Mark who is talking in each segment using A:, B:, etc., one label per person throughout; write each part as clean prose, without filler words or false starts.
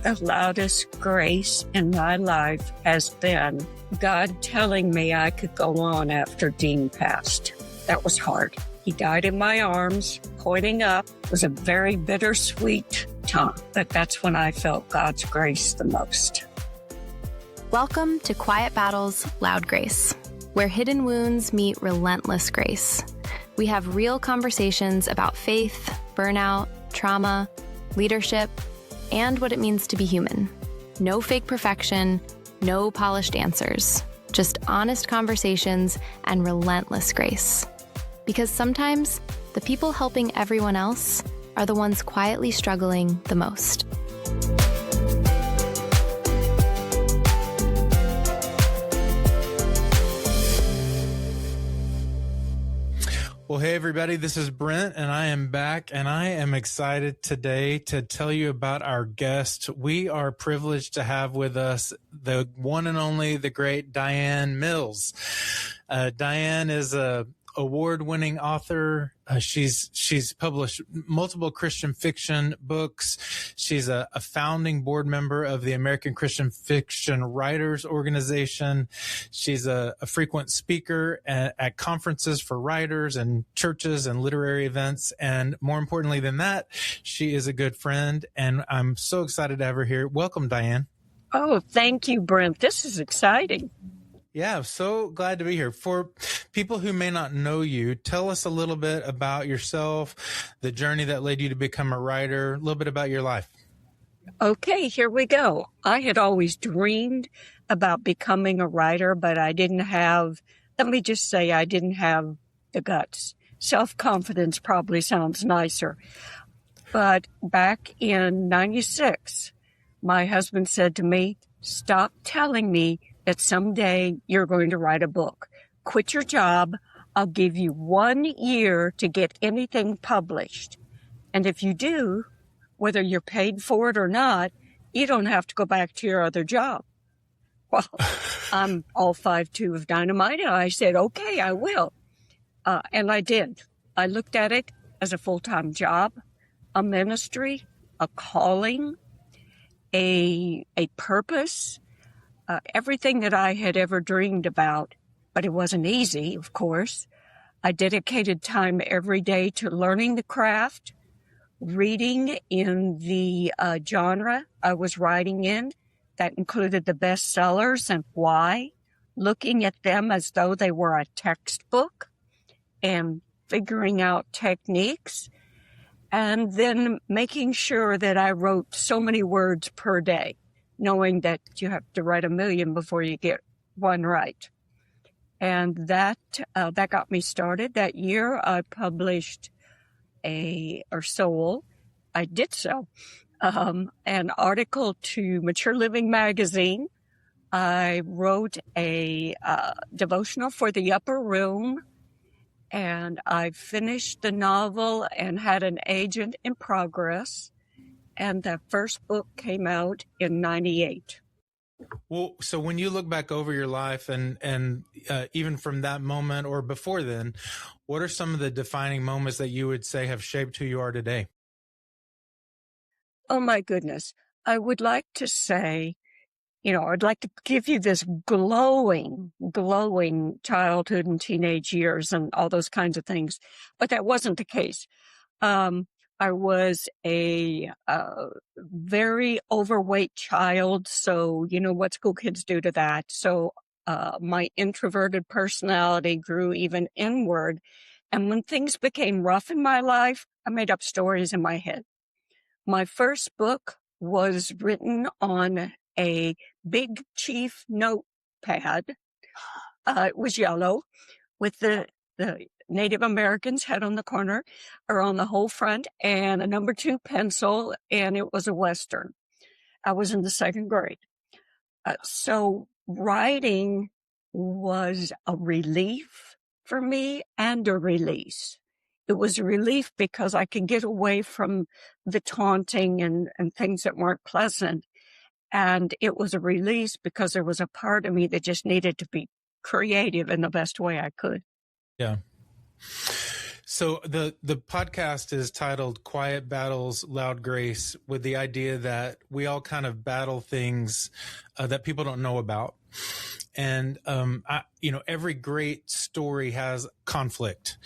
A: The loudest grace in my life has been God telling me I could go on after Dean passed. That was hard. He died in my arms, pointing up. It was a very bittersweet time, but that's when I felt God's grace the most.
B: Welcome to Quiet Battles, Loud Grace, where hidden wounds meet relentless grace. We have real conversations about faith, burnout, trauma, leadership, and what it means to be human. No fake perfection, no polished answers, just honest conversations and relentless grace. Because sometimes the people helping everyone else are the ones quietly struggling the most.
C: Well, hey, everybody, this is Brent, and I am back, and I am excited today to tell you about our guest. We are privileged to have with us the one and only, the great DiAnn Mills. DiAnn is a award-winning author. She's published multiple Christian fiction books. She's a founding board member of the American Christian Fiction Writers Organization. She's a frequent speaker at conferences for writers and churches and literary events. And more importantly than that, she is a good friend. And I'm so excited to have her here. Welcome, DiAnn.
A: Oh, thank you, Brent. This is exciting.
C: Yeah, I'm so glad to be here. For people who may not know you, tell us a little bit about yourself, the journey that led you to become a writer, a little bit about your life.
A: Okay, here we go. I had always dreamed about becoming a writer, but I didn't have the guts. Self-confidence probably sounds nicer. But back in 96, my husband said to me, "Stop telling me that someday you're going to write a book. Quit your job. I'll give you 1 year to get anything published. And if you do, whether you're paid for it or not, you don't have to go back to your other job." Well, I'm all 5'2" of dynamite, and I said, okay, I will. And I did. I looked at it as a full-time job, a ministry, a calling, a purpose, everything that I had ever dreamed about, but it wasn't easy, of course. I dedicated time every day to learning the craft, reading in the genre I was writing in. That included the bestsellers and why, looking at them as though they were a textbook and figuring out techniques, and then making sure that I wrote so many words per day, knowing that you have to write 1 million before you get one right. And that got me started. That year I published an article to Mature Living magazine. I wrote a devotional for the upper room, and I finished the novel and had an agent in progress. And the first book came out in 98.
C: Well, so when you look back over your life and even from that moment or before then, what are some of the defining moments that you would say have shaped who you are today?
A: Oh, my goodness. I would like to say, I'd like to give you this glowing childhood and teenage years and all those kinds of things. But that wasn't the case. I was a very overweight child. So, what school kids do to that. So my introverted personality grew even inward. And when things became rough in my life, I made up stories in my head. My first book was written on a big chief notepad. It was yellow with the Native Americans head on the corner or on the whole front and a number 2 pencil, and it was a Western. I was in the 2nd grade. So writing was a relief for me and a release. It was a relief because I could get away from the taunting and things that weren't pleasant. And it was a release because there was a part of me that just needed to be creative in the best way I could.
C: Yeah. So the podcast is titled Quiet Battles, Loud Grace, with the idea that we all kind of battle things that people don't know about. And, every great story has conflict.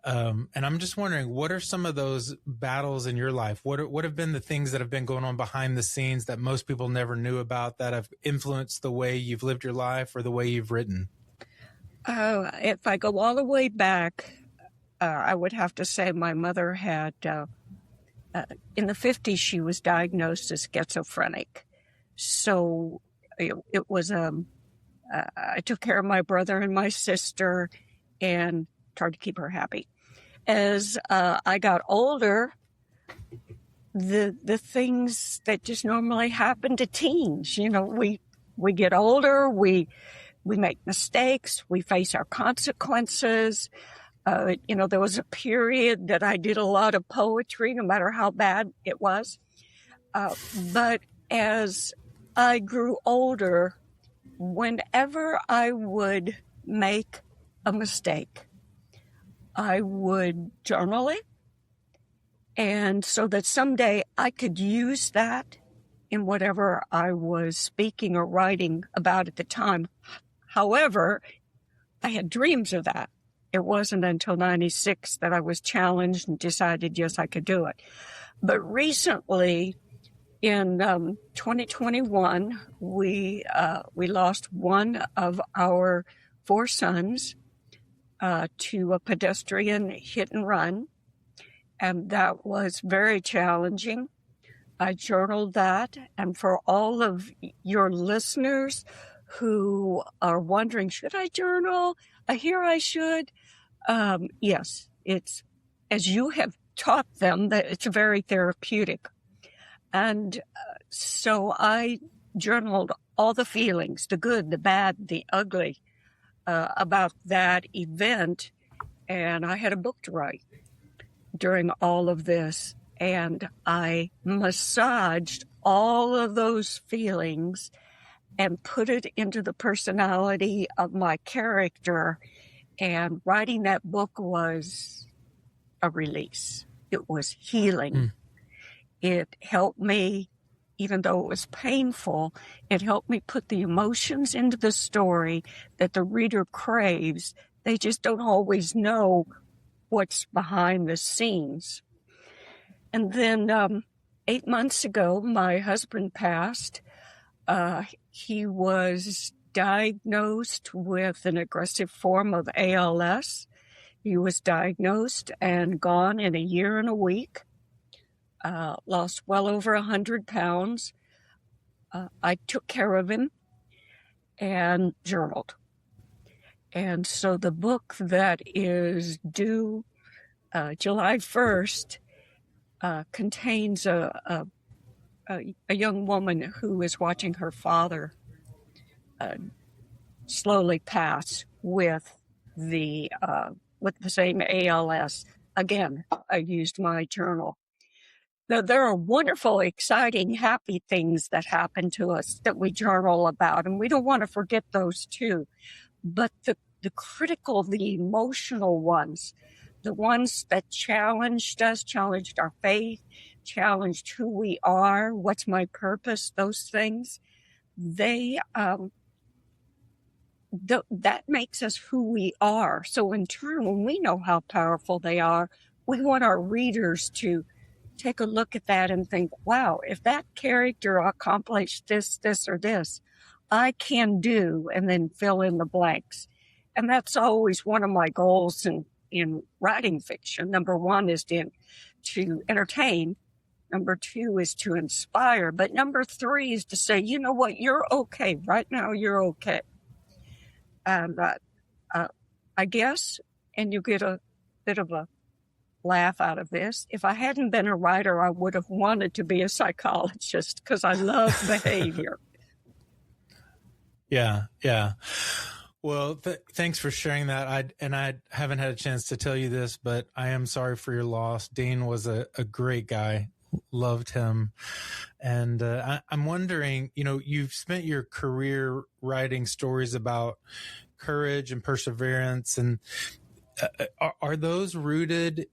C: And I'm just wondering, what are some of those battles in your life? What have been the things that have been going on behind the scenes that most people never knew about, that have influenced the way you've lived your life or the way you've written?
A: If I go all the way back, I would have to say my mother had, in the 50s, she was diagnosed as schizophrenic. So it was, I took care of my brother and my sister and tried to keep her happy. As I got older, the things that just normally happen to teens, we get older, we make mistakes, we face our consequences. There was a period that I did a lot of poetry, no matter how bad it was. But as I grew older, whenever I would make a mistake, I would journal it. And so that someday I could use that in whatever I was speaking or writing about at the time. However, I had dreams of that. It wasn't until 96 that I was challenged and decided, yes, I could do it. But recently, in 2021, we lost one of our 4 sons to a pedestrian hit and run, and that was very challenging. I journaled that, and for all of your listeners who are wondering, should I journal? I hear I should. Yes, it's, as you have taught them, that it's very therapeutic. And so I journaled all the feelings, the good, the bad, the ugly, about that event. And I had a book to write during all of this. And I massaged all of those feelings and put it into the personality of my character. And writing that book was a release. It was healing. It helped me, even though it was painful, it helped me put the emotions into the story that the reader craves. They just don't always know what's behind the scenes. And then 8 months ago, my husband passed. He was diagnosed with an aggressive form of ALS. He was diagnosed and gone in a year and a week. Lost well over 100 pounds. I took care of him and journaled. And so the book that is due July 1st contains a young woman who is watching her father slowly pass with the same ALS. Again, I used my journal. There are wonderful, exciting, happy things that happen to us that we journal about, and we don't want to forget those too. But the critical, the emotional ones, the ones that challenged us, challenged our faith, challenged who we are, what's my purpose, those things, that makes us who we are. So in turn, when we know how powerful they are, we want our readers to take a look at that and think, wow, if that character accomplished this, or this, I can do, and then fill in the blanks. And that's always one of my goals in writing fiction. Number one is to entertain. Number two is to inspire. But number three is to say, you know what, you're okay. Right now, you're okay. And I guess, and you get a bit of a laugh out of this, if I hadn't been a writer, I would have wanted to be a psychologist because I love behavior.
C: Yeah. Well, thanks for sharing that. I haven't had a chance to tell you this, but I am sorry for your loss. Dean was a great guy. Loved him. And I'm wondering, you've spent your career writing stories about courage and perseverance. And are those rooted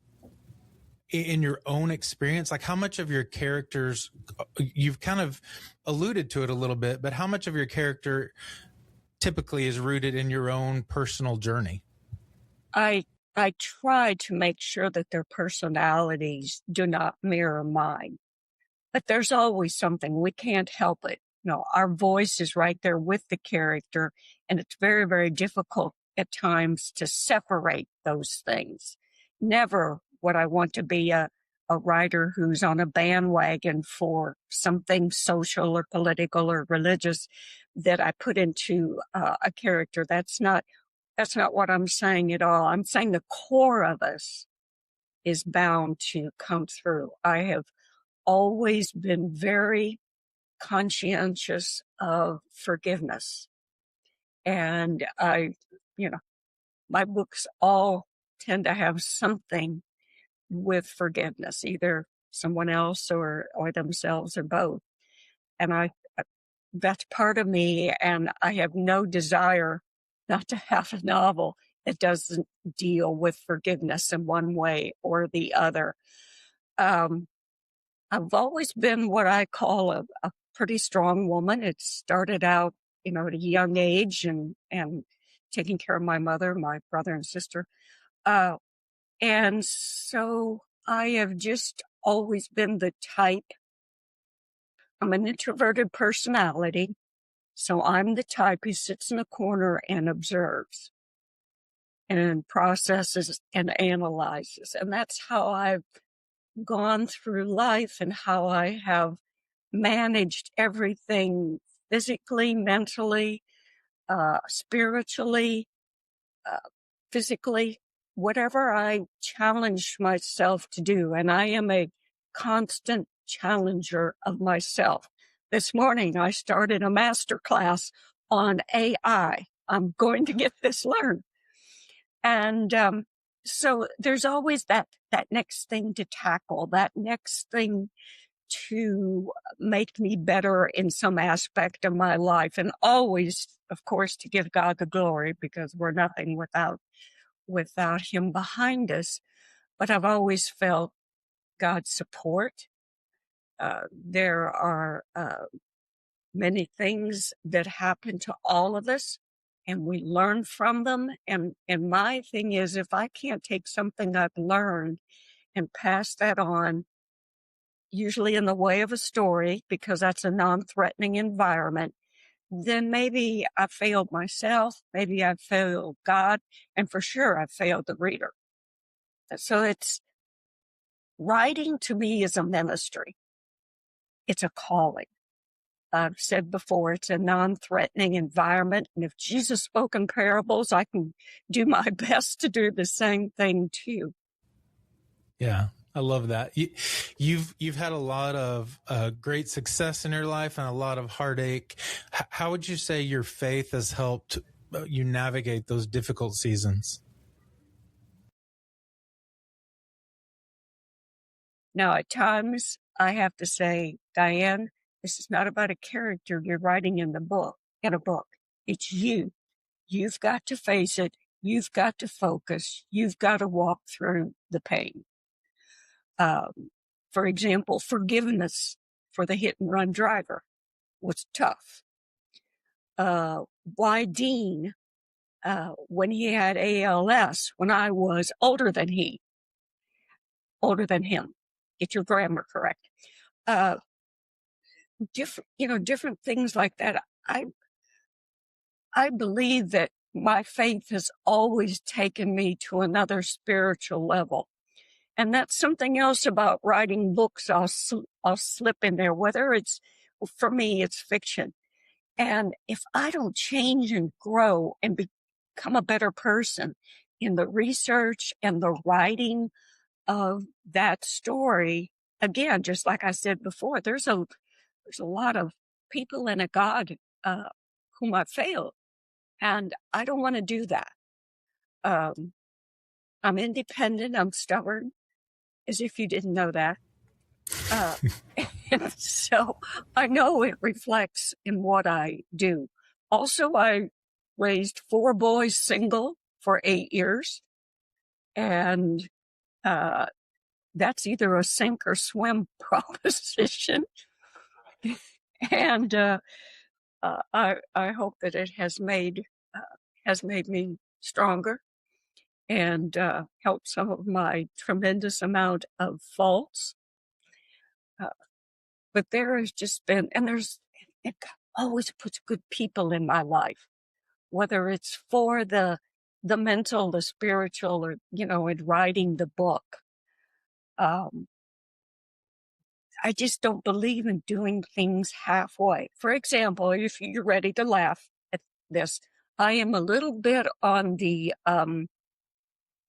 C: in your own experience? Like, how much of your characters, you've kind of alluded to it a little bit, but how much of your character typically is rooted in your own personal journey?
A: I try to make sure that their personalities do not mirror mine, but there's always something. We can't help it. No, our voice is right there with the character, and it's very, very difficult at times to separate those things. Never would I want to be a writer who's on a bandwagon for something social or political or religious that I put into a character. That's not what I'm saying at all. I'm saying the core of us is bound to come through. I have always been very conscientious of forgiveness. And my books all tend to have something with forgiveness, either someone else or themselves or both. And that's part of me. And I have no desire not to have a novel that doesn't deal with forgiveness in one way or the other. I've always been what I call a pretty strong woman. It started out, at a young age and taking care of my mother, my brother and sister. And so I have just always been the type. I'm an introverted personality. So I'm the type who sits in a corner and observes and processes and analyzes. And that's how I've gone through life and how I have managed everything physically, mentally, spiritually, physically, whatever I challenge myself to do. And I am a constant challenger of myself. This morning, I started a master class on AI. I'm going to get this learned. And so there's always that next thing to tackle, that next thing to make me better in some aspect of my life. And always, of course, to give God the glory, because we're nothing without him behind us. But I've always felt God's support. There are many things that happen to all of us, and we learn from them. And my thing is, if I can't take something I've learned and pass that on, usually in the way of a story, because that's a non-threatening environment, then maybe I failed myself, maybe I failed God, and for sure I failed the reader. So writing to me is a ministry. It's a calling. I've said before, it's a non-threatening environment. And if Jesus spoke in parables, I can do my best to do the same thing too.
C: Yeah, I love that. You've had a lot of great success in your life and a lot of heartache. How would you say your faith has helped you navigate those difficult seasons?
A: Now, at times, I have to say, DiAnn, this is not about a character you're writing in a book. It's you. You've got to face it. You've got to focus. You've got to walk through the pain. For example, forgiveness for the hit and run driver was tough. Why Dean, when he had ALS, when I was older than him, get your grammar correct. Different things like that. I believe that my faith has always taken me to another spiritual level. And that's something else about writing books. I'll slip in there, for me, it's fiction. And if I don't change and grow and become a better person in the research and the writing of that story, again, just like I said before, there's a lot of people and a God whom I failed, and I don't want to do that. I'm independent. I'm stubborn, as if you didn't know that. And so I know it reflects in what I do. Also, I raised 4 boys single for 8 years. And that's either a sink or swim proposition. And I hope that it has made me stronger and helped some of my tremendous amount of faults. But there has just been, and it always puts good people in my life, whether it's for the mental, the spiritual, or, in writing the book. I just don't believe in doing things halfway. For example, if you're ready to laugh at this, I am a little bit on the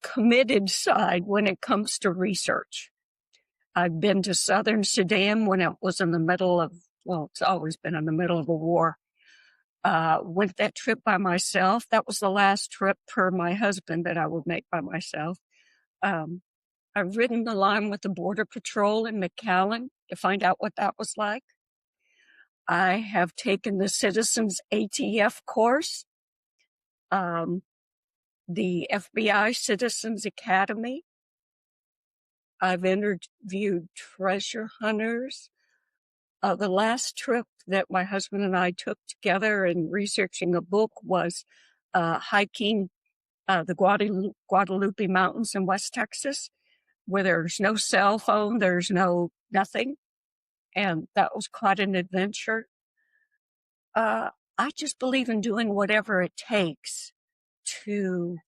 A: committed side when it comes to research. I've been to southern Sudan when it was in the middle of, it's always been in the middle of a war. Went that trip by myself. That was the last trip per my husband that I would make by myself. I've ridden the line with the Border Patrol in McAllen to find out what that was like. I have taken the Citizens ATF course, the FBI Citizens Academy. I've interviewed treasure hunters. The last trip that my husband and I took together in researching a book was hiking the Guadalupe Mountains in West Texas, where there's no cell phone, there's no nothing. And that was quite an adventure. I just believe in doing whatever it takes to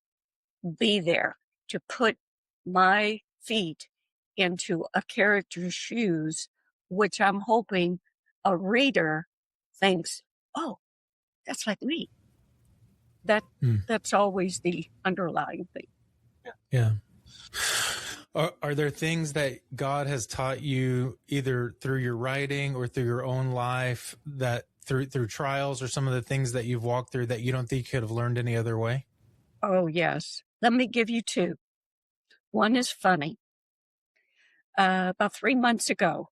A: be there, to put my feet into a character's shoes, which I'm hoping a reader thinks, oh, that's like me. That's always the underlying thing.
C: Yeah. Are there things that God has taught you either through your writing or through your own life, that through trials or some of the things that you've walked through that you don't think you could have learned any other way?
A: Oh, yes. Let me give you two. One is funny. About 3 months ago,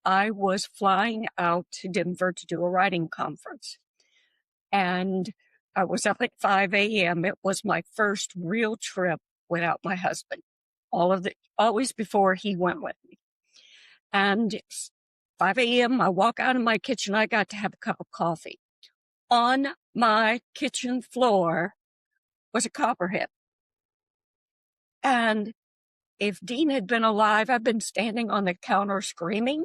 A: I was flying out to Denver to do a writing conference. And I was up at 5 a.m. It was my first real trip without my husband. Always before he went with me. And 5 a.m., I walk out of my kitchen. I got to have a cup of coffee. On my kitchen floor was a copperhead. And if Dean had been alive, I'd been standing on the counter screaming.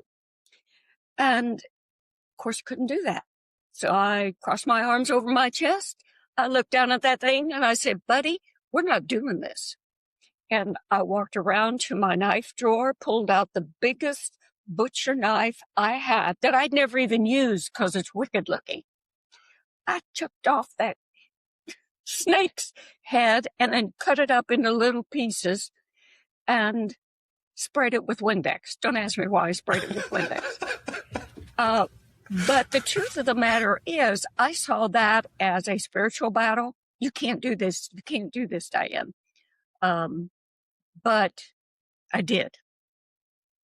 A: And of course, couldn't do that. So I crossed my arms over my chest. I looked down at that thing and I said, buddy, we're not doing this. And I walked around to my knife drawer, pulled out the biggest butcher knife I had that I'd never even used because it's wicked looking. I chopped off that snake's head and then cut it up into little pieces and sprayed it with Windex. Don't ask me why I sprayed it with Windex. But the truth of the matter is, I saw that as a spiritual battle. You can't do this. You can't do this, DiAnn. But I did.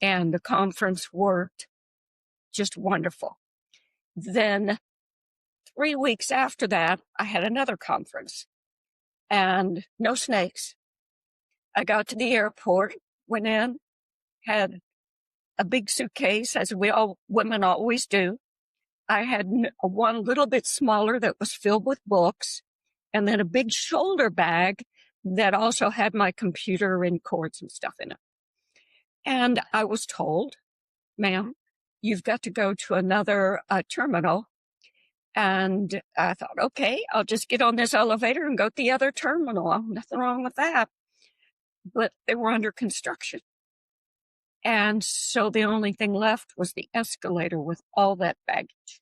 A: And the conference worked just wonderful. Then 3 weeks after that, I had another conference and no snakes. I got to the airport, went in, had a big suitcase, as women always do. I had one little bit smaller that was filled with books, and then a big shoulder bag that also had my computer and cords and stuff in it. And I was told, ma'am, you've got to go to another terminal. And I thought, okay, I'll just get on this elevator and go to the other terminal. Nothing wrong with that. But they were under construction. And so the only thing left was the escalator with all that baggage.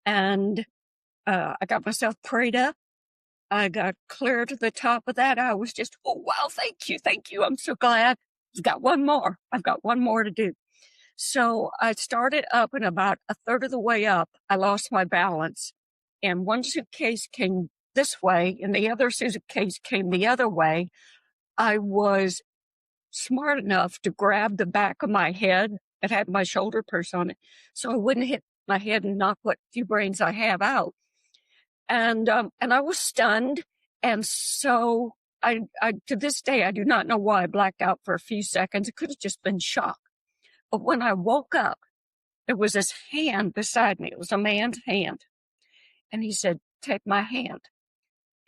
A: And I got myself prayed up. I got clear to the top of that. I was just, oh, wow, thank you. I'm so glad. I've got one more to do. So I started up, and about a third of the way up, I lost my balance. And one suitcase came this way, and the other suitcase came the other way. I was smart enough to grab the back of my head that had my shoulder purse on it, so I wouldn't hit my head and knock what few brains I have out. And I was stunned, And so I to this day, I do not know why I blacked out for a few seconds. It could have just been shock. But when I woke up, there was this hand beside me. It was a man's hand. And he said, "Take my hand."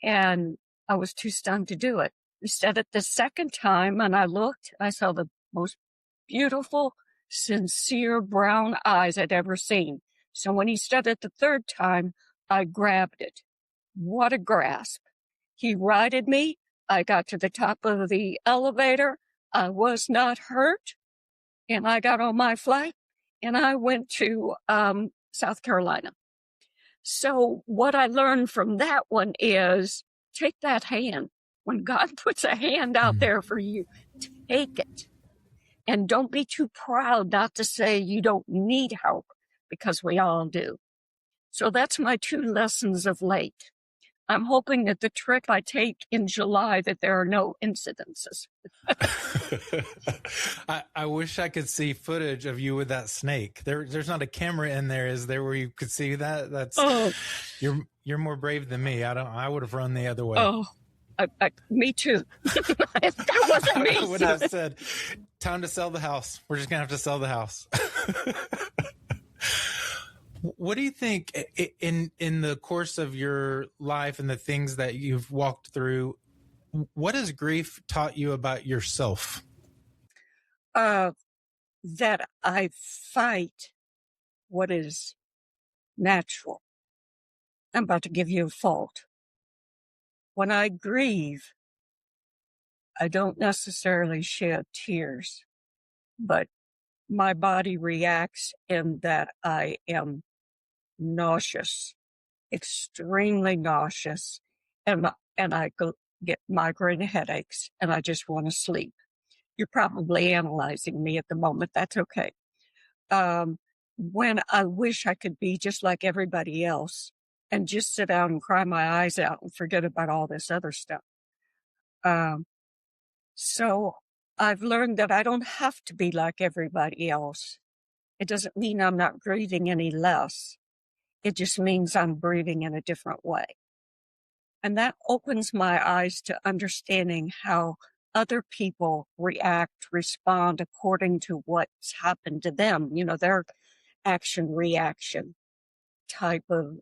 A: And I was too stunned to do it. He said it the second time, and I looked, I saw the most beautiful, sincere brown eyes I'd ever seen. So when he said it the third time, I grabbed it. What a grasp. He righted me. I got to the top of the elevator. I was not hurt. And I got on my flight and I went to South Carolina. So what I learned from that one is take that hand. When God puts a hand out there for you, take it. And don't be too proud not to say you don't need help, because we all do. So that's my 2 lessons of late. I'm hoping that the trip I take in July, that there are no incidences.
C: I wish I could see footage of you with that snake. There's not a camera in there, is there, where you could see that? That's you're more brave than me. I would have run the other way.
A: Oh, me too. That wasn't me.
C: I would have said, "Time to sell the house. We're just gonna have to sell the house." What do you think in the course of your life and the things that you've walked through, what has grief taught you about yourself?
A: That I fight what is natural. I'm about to give you a fault. When I grieve, I don't necessarily shed tears, but my body reacts in that I am nauseous, extremely nauseous, and I get migraine headaches, and I just want to sleep. You're probably analyzing me at the moment. That's okay. When I wish I could be just like everybody else and just sit down and cry my eyes out and forget about all this other stuff. So I've learned that I don't have to be like everybody else. It doesn't mean I'm not grieving any less. It just means I'm breathing in a different way. And that opens my eyes to understanding how other people respond according to what's happened to them. You know, their action-reaction type of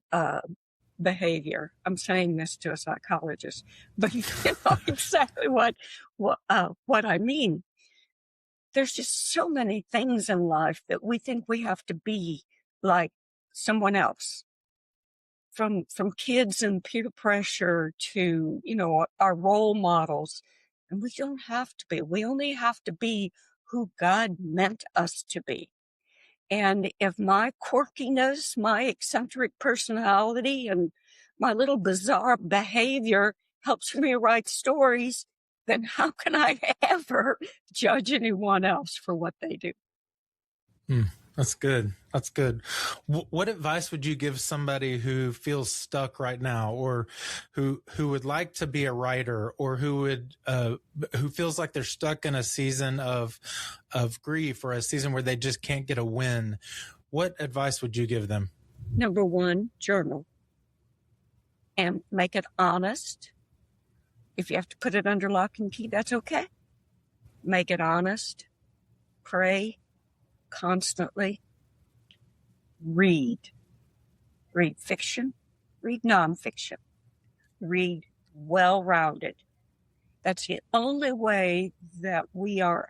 A: behavior. I'm saying this to a psychologist, but you know exactly what I mean. There's just so many things in life that we think we have to be like someone else. From kids and peer pressure to, you know, our role models. And we don't have to be. We only have to be who God meant us to be. And if my quirkiness, my eccentric personality, and my little bizarre behavior helps me write stories, then how can I ever judge anyone else for what they do?
C: That's good. That's good. What advice would you give somebody who feels stuck right now, or who would like to be a writer, or who feels like they're stuck in a season of grief, or a season where they just can't get a win? What advice would you give them?
A: Number 1, journal. And make it honest. If you have to put it under lock and key, that's okay. Make it honest. Pray constantly. Read fiction, read nonfiction, read well-rounded. That's the only way that we are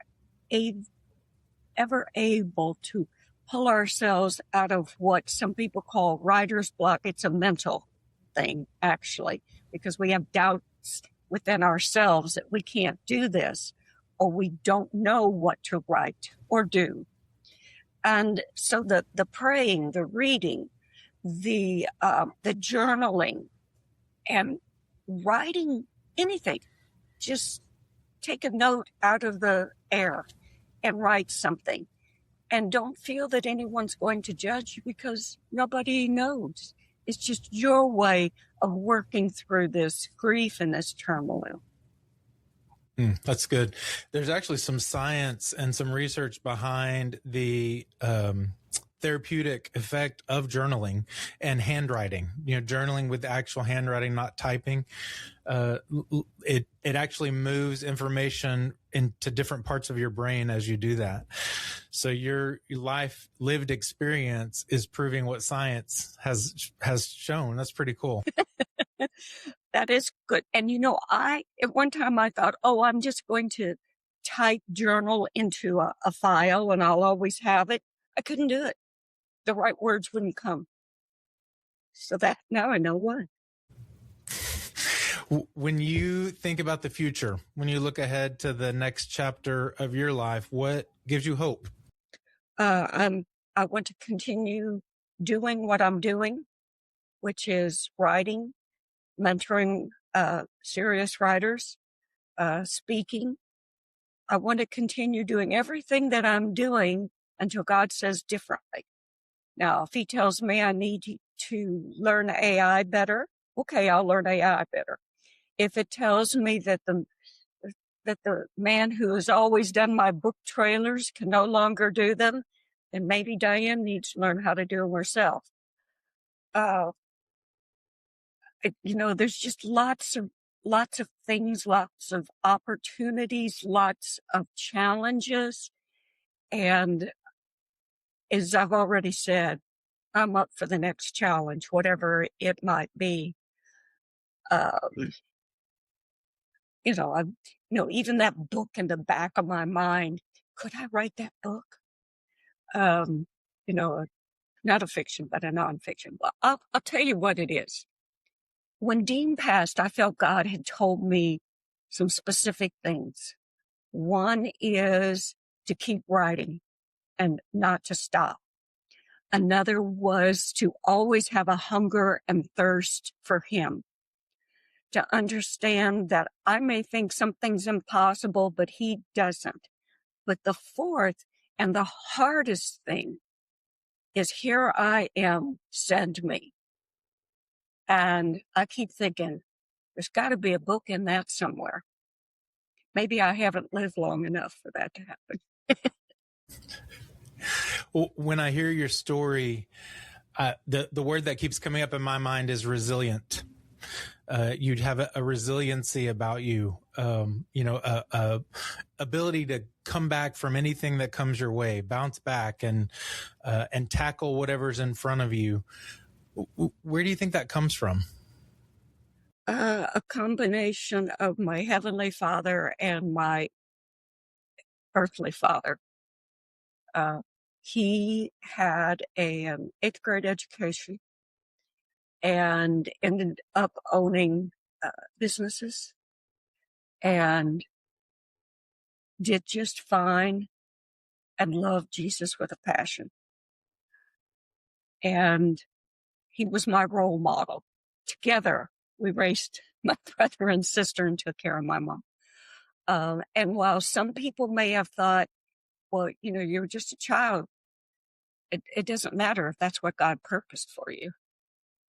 A: ever able to pull ourselves out of what some people call writer's block. It's a mental thing, actually, because we have doubts within ourselves that we can't do this, or we don't know what to write or do. And so the praying, the reading, the journaling, and writing anything, just take a note out of the air and write something. And don't feel that anyone's going to judge you, because nobody knows. It's just your way of working through this grief and this turmoil.
C: That's good. There's actually some science and some research behind the therapeutic effect of journaling and handwriting, journaling with actual handwriting, not typing. It actually moves information into different parts of your brain as you do that. So your life lived experience is proving what science has shown. That's pretty cool.
A: That is good. And at one time I thought, I'm just going to type journal into a file and I'll always have it. I couldn't do it. The right words wouldn't come. So now I know why.
C: When you think about the future, when you look ahead to the next chapter of your life, what gives you hope?
A: I want to continue doing what I'm doing, which is writing, mentoring serious writers, speaking. I want to continue doing everything that I'm doing until God says differently. Now, if he tells me I need to learn AI better, okay, I'll learn AI better. If it tells me that the man who has always done my book trailers can no longer do them, then maybe DiAnn needs to learn how to do them herself. There's just lots of things, lots of opportunities, lots of challenges. And as I've already said, I'm up for the next challenge, whatever it might be. Even that book in the back of my mind, could I write that book? Not a fiction, but a nonfiction. Well, I'll tell you what it is. When Dean passed, I felt God had told me some specific things. One is to keep writing and not to stop. Another was to always have a hunger and thirst for him. To understand that I may think something's impossible, but he doesn't. But the fourth and the hardest thing is, here I am, send me. And I keep thinking, there's got to be a book in that somewhere. Maybe I haven't lived long enough for that to happen.
C: Well, when I hear your story, the word that keeps coming up in my mind is resilient. You'd have a resiliency about you, a ability to come back from anything that comes your way, bounce back and tackle whatever's in front of you. Where do you think that comes from?
A: A combination of my heavenly father and my earthly father. He had an 8th grade education and ended up owning businesses and did just fine and loved Jesus with a passion. And he was my role model. Together, we raised my brother and sister and took care of my mom. And while some people may have thought, well, you're just a child, it doesn't matter if that's what God purposed for you.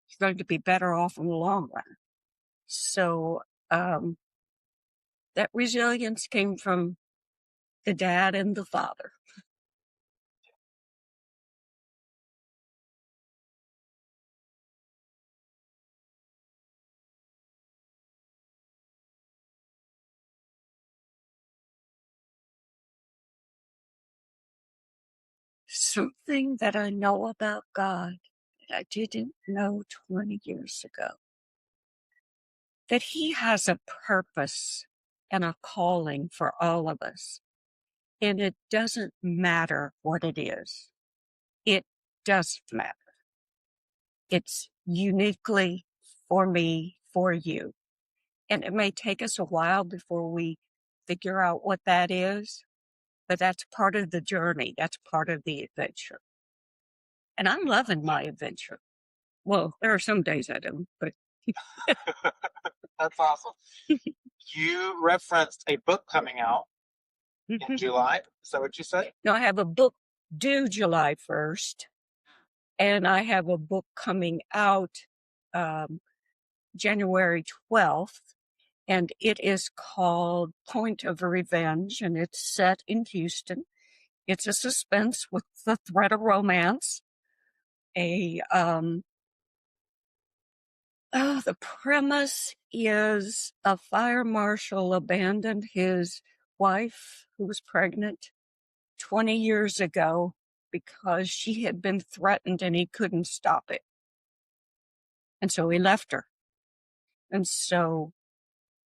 A: You're going to be better off in the long run. So that resilience came from the dad and the father. Something that I know about God that I didn't know 20 years ago. That he has a purpose and a calling for all of us. And it doesn't matter what it is. It doesn't matter. It's uniquely for me, for you. And it may take us a while before we figure out what that is, but that's part of the journey. That's part of the adventure. And I'm loving my adventure. Well, there are some days I don't, but.
C: That's awesome. You referenced a book coming out in July. Is that what you said?
A: No, I have a book due July 1st, and I have a book coming out January 12th, and it is called Point of Revenge, and it's set in Houston. It's a suspense with the threat of romance. The premise is a fire marshal abandoned his wife who was pregnant 20 years ago because she had been threatened and he couldn't stop it. And so he left her. And so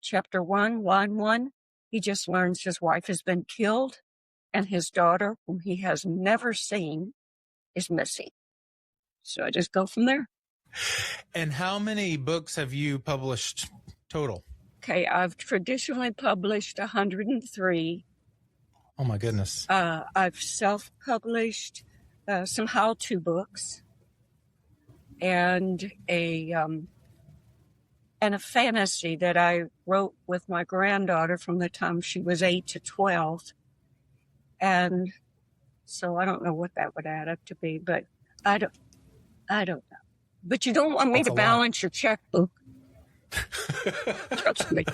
A: chapter 1, line 1, he just learns his wife has been killed and his daughter, whom he has never seen, is missing. So I just go from there.
C: And how many books have you published total?
A: Okay, I've traditionally published 103.
C: Oh, my goodness.
A: I've self-published some how-to books and a fantasy that I wrote with my granddaughter from the time she was 8 to 12. And so I don't know what that would add up to be, but I don't know. But you don't want me to balance your checkbook. Trust me.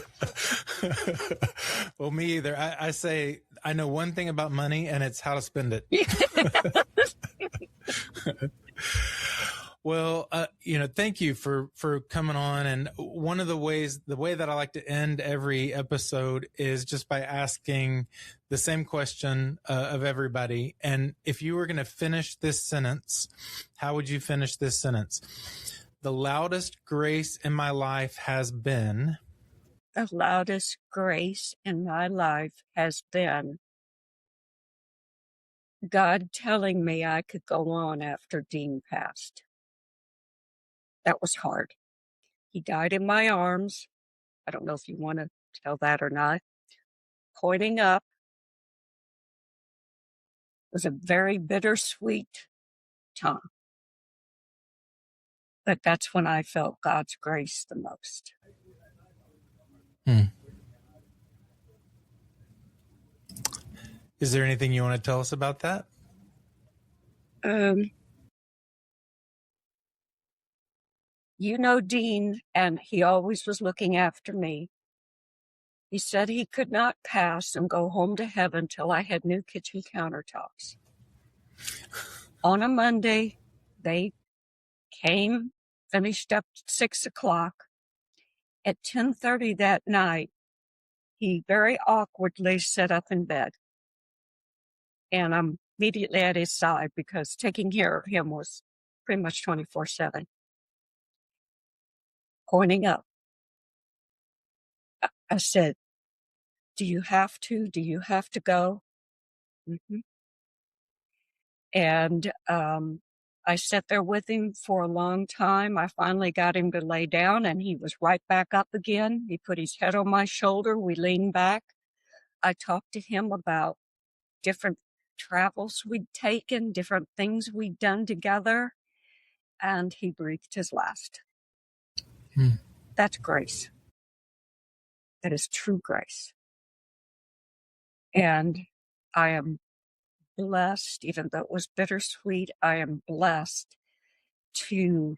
C: Well, me either. I say I know one thing about money, and it's how to spend it. Well, thank you for coming on. And one of the way that I like to end every episode is just by asking the same question of everybody. And if you were going to finish this sentence, how would you finish this sentence? The loudest grace in my life has been.
A: The loudest grace in my life has been God telling me I could go on after Dean passed. That was hard. He died in my arms. I don't know if you want to tell that or not. Pointing up was a very bittersweet time. But that's when I felt God's grace the most.
C: Is there anything you want to tell us about that?
A: You know Dean, and he always was looking after me. He said he could not pass and go home to heaven till I had new kitchen countertops. On a Monday, they came, finished up at 6 o'clock. At 10:30 that night, he very awkwardly sat up in bed. And I'm immediately at his side because taking care of him was pretty much 24/7. Pointing up. I said, do you have to? Do you have to go? Mm-hmm. And I sat there with him for a long time. I finally got him to lay down, and he was right back up again. He put his head on my shoulder. We leaned back. I talked to him about different travels we'd taken, different things we'd done together, and he breathed his last. That's grace. That is true grace. And I am blessed, even though it was bittersweet, I am blessed to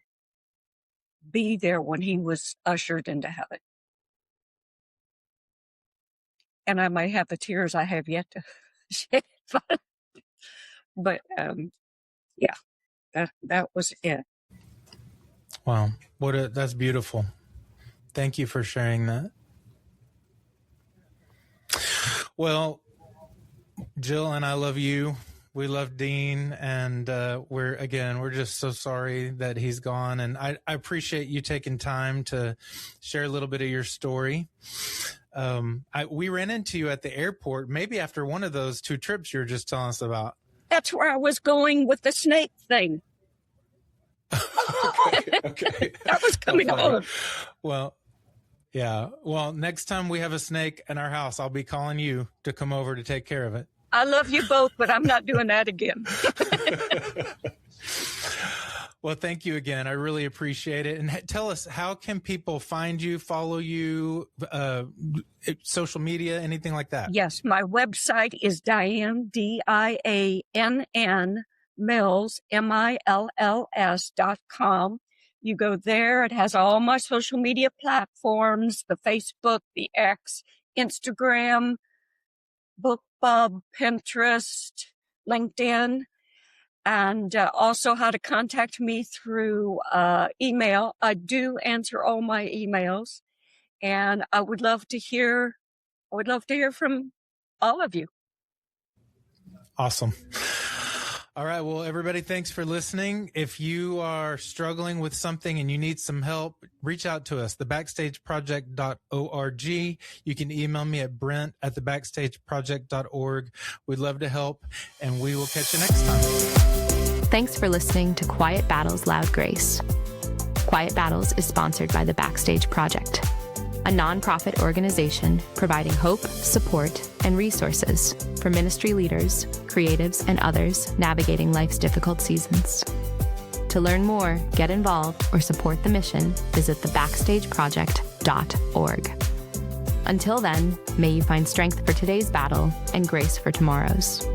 A: be there when he was ushered into heaven. And I might have the tears I have yet to shed, but yeah, that was it.
C: Wow, that's beautiful. Thank you for sharing that. Well, Jill and I love you. We love Dean, and we're just so sorry that he's gone. And I appreciate you taking time to share a little bit of your story. We ran into you at the airport, maybe after one of those 2 trips you were just telling us about.
A: That's where I was going with the snake thing.
C: Okay.
A: That was coming on.
C: Well, yeah. Well, next time we have a snake in our house, I'll be calling you to come over to take care of it.
A: I love you both, but I'm not doing that again.
C: Well, thank you again. I really appreciate it. And tell us, how can people find you, follow you, social media, anything like that?
A: Yes, my website is DiAnn, DiAnn Mills, MILLS.com. You go there. It has all my social media platforms, the Facebook, the X, Instagram, BookBub, Pinterest, LinkedIn. and also how to contact me through email. I do answer all my emails, and I would love to hear from all of you.
C: Awesome. All right. Well, everybody, thanks for listening. If you are struggling with something and you need some help, reach out to us, thebackstageproject.org. You can email me at brent@thebackstageproject.org. We'd love to help, and we will catch you next time.
B: Thanks for listening to Quiet Battles, Loud Grace. Quiet Battles is sponsored by the Backstage Project, a nonprofit organization providing hope, support, and resources for ministry leaders, creatives, and others navigating life's difficult seasons. To learn more, get involved, or support the mission, visit thebackstageproject.org. Until then, may you find strength for today's battle and grace for tomorrow's.